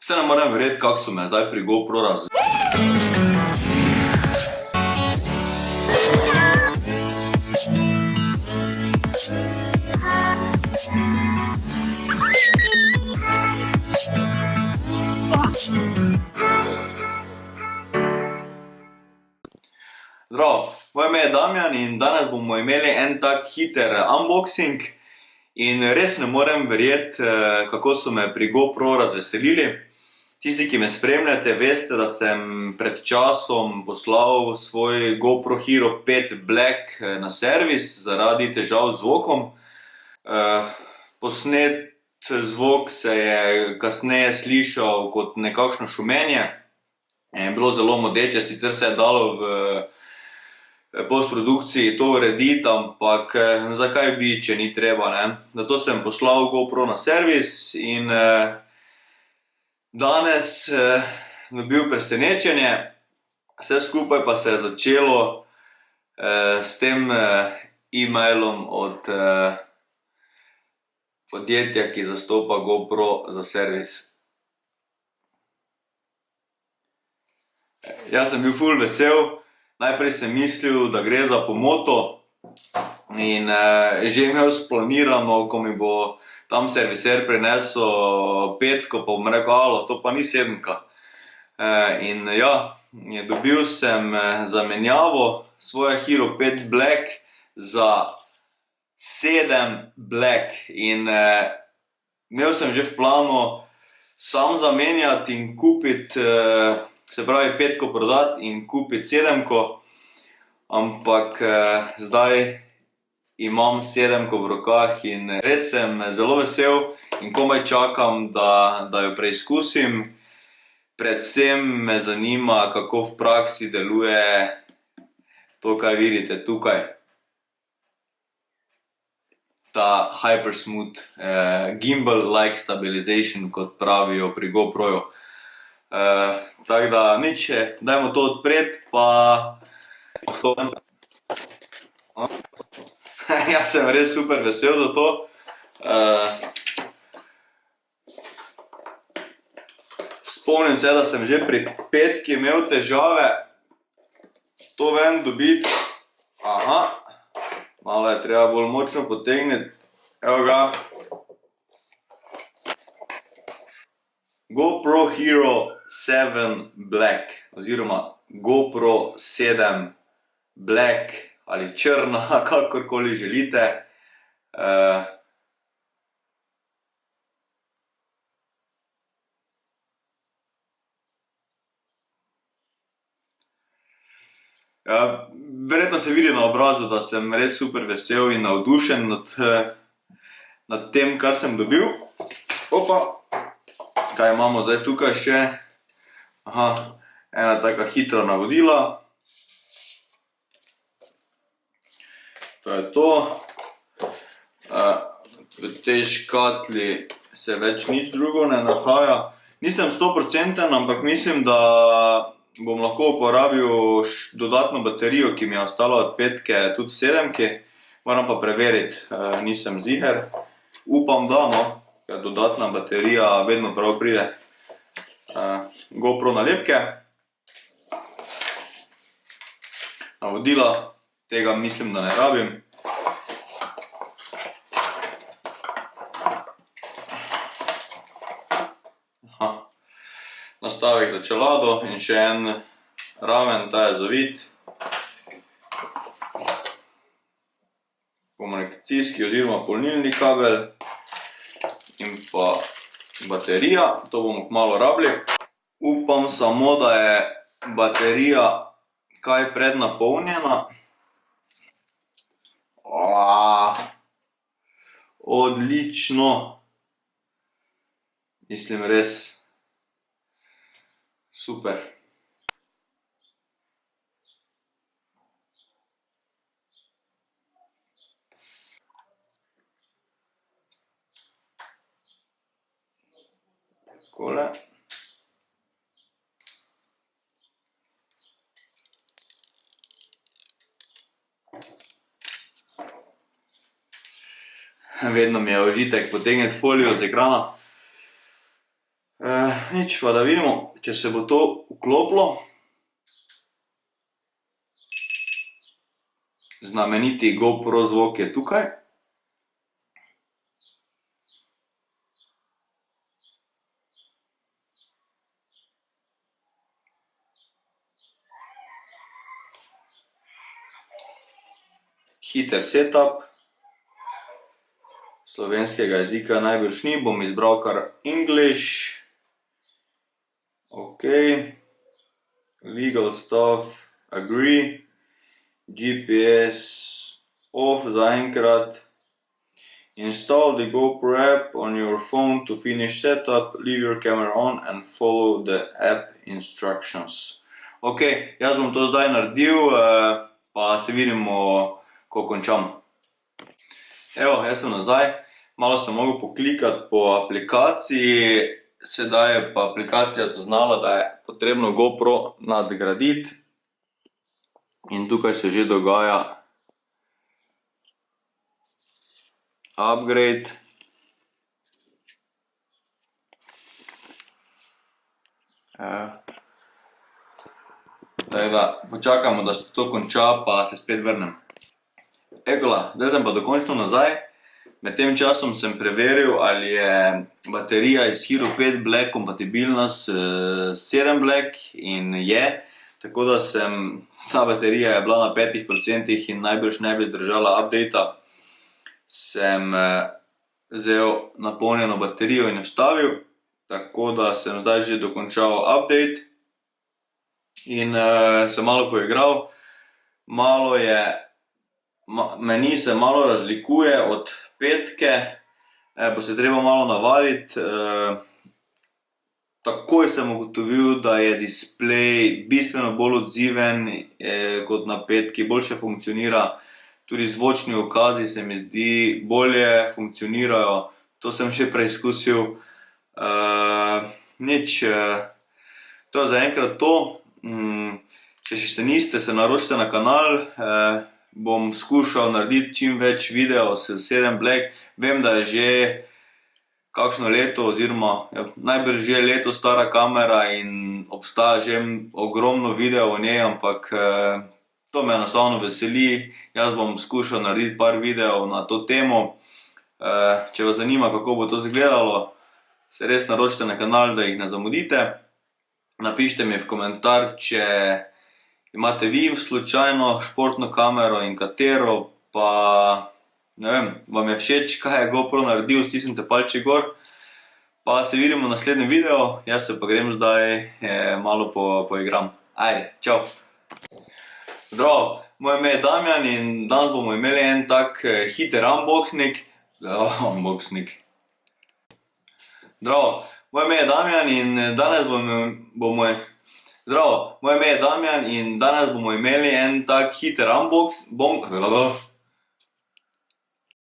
Se ne morem verjeti, kako so me zdaj pri GoPro Zdravo, moje ime je Damjan in danes bomo imeli en tak hiter unboxing in res ne morem verjeti, kako so me pri GoPro razveselili. Tisti, ki me spremljate, veste, da sem pred časom poslal svoj GoPro Hero 5 Black na servis zaradi težav z zvokom. Posnet zvok se je kasneje slišal kot nekakšno šumenje. Bilo zelo moteče, sicer se je dalo v postprodukciji to urediti, ampak zakaj bi, če ni treba, ne? Zato sem poslal GoPro na servis in danes dobil presenečenje. Vse skupaj pa se je začelo s tem e-mailom od podjetja, ki zastopa GoPro za servis. Jaz sem bil ful vesel. Najprej sem mislil, da gre za pomoto in že imel splanirano, ko mi bo tam serviser prinesel petko, pa bom rekel, alo, to pa ni sedemka. In ja, dobil sem zamenjavo svoje Hero 5 Black za 7 Black in imel sem že v planu sam zamenjati in kupiti, se pravi petko prodati in kupiti sedemko, ampak zdaj imam sedemko v rokah in res sem zelo vesel in komaj čakam, da jo preizkusim. Predvsem me zanima, kako v praksi deluje to, kar vidite tukaj. Ta Hypersmooth gimbal-like stabilization, kot pravijo pri GoProju. Tako da nič, dajmo to odpreti, pa jaz sem res super vesel za to. Spomnim se, da sem že pri petki imel težave to ven dobiti. Aha, malo je treba bolj močno potegniti. Evo ga. GoPro Hero 7 Black oziroma GoPro 7 Black ali črna, kakorkoli želite. Verjetno se vidi na obrazu, da sem res super vesel in navdušen nad tem, kar sem dobil. Opa! Kaj imamo zdaj tukaj še? Aha, ena taka hitra navodila. To je to. V tej škatli se več nič drugo ne nahaja. Nisem 100%, ampak mislim, da bom lahko uporabil dodatno baterijo, ki mi je ostala od petke, tudi v sedemki. Moram pa preveriti, nisem ziher. Upam, da no. Dodatna baterija vedno prav pride. GoPro nalepke. Navodila, tega mislim, da ne rabim. Nastavek za čelado in še en raven, ta je zavit. Komunikacijski oziroma polnilni kabel. In pa baterija, to bomo kmalu rabili. Upam samo, da je baterija kaj prednapolnjena. Odlično. Mislim res super. Takole. Vedno mi je užitek potegniti folijo z ekrana. Nič, pa da vidimo, če se bo to vklopilo. Znameniti GoPro zvok je tukaj. Hiter setup. Slovenskega jezika najbrž ni, bom izbral kar English. Ok. Legal stuff, agree. GPS off zaenkrat. Install the GoPro app on your phone to finish setup. Leave your camera on and follow the app instructions. Ok, jaz bom to zdaj naredil, pa se vidimo, ko končam. Evo, jaz sem nazaj. Malo sem mogel poklikati po aplikaciji, sedaj je pa aplikacija zaznala, da je potrebno GoPro nadgraditi. In tukaj se že dogaja upgrade. Tako da počakamo, da se to konča, pa se spet vrnem. Ekola, zdaj sem pa dokončno nazaj. Med tem časom sem preveril, ali je baterija iz Hero 5 Black kompatibilna s 7 Black in je. Tako da ta baterija je bila na 5% in najbrž ne bi držala updata. Sem vzel napolnjeno baterijo in vstavil. Tako da sem zdaj že dokončal update. In sem malo poigral. Meni se malo razlikuje od petke. Bo se treba malo navaditi. Takoj sem ugotovil, da je displej bistveno bolj odziven kot na petki, boljše funkcionira. Tudi zvočni ukazi se mi zdi bolje funkcionirajo. To sem še preizkusil. Nič, to je zaenkrat to. Če še se niste, se naročite na kanal. Bom skušal narediti čim več videov s 7 Black. Vem, da je že kakšno leto oziroma najbrž že leto stara kamera in obstaja že ogromno videov o njej, ampak to me enostavno veseli. Jaz bom skušal narediti par videov na to temo. Če vas zanima, kako bo to izgledalo, se res naročite na kanal, da jih ne zamudite. Napišite mi v komentar, če imate vi slučajno športno kamero in katero, pa ne vem, vam je všeč, kaj je GoPro naredil, stisnite palček gor. Pa se vidimo v naslednjem videu, jaz se pa grem zdaj malo poigram. Ajde, čau! Zdravo, moje ime je Damjan in danes bomo imeli en tak hiter unboxing. Zdravo, moje ime je Damjan in danes bomo imeli en tak hiter unboxing.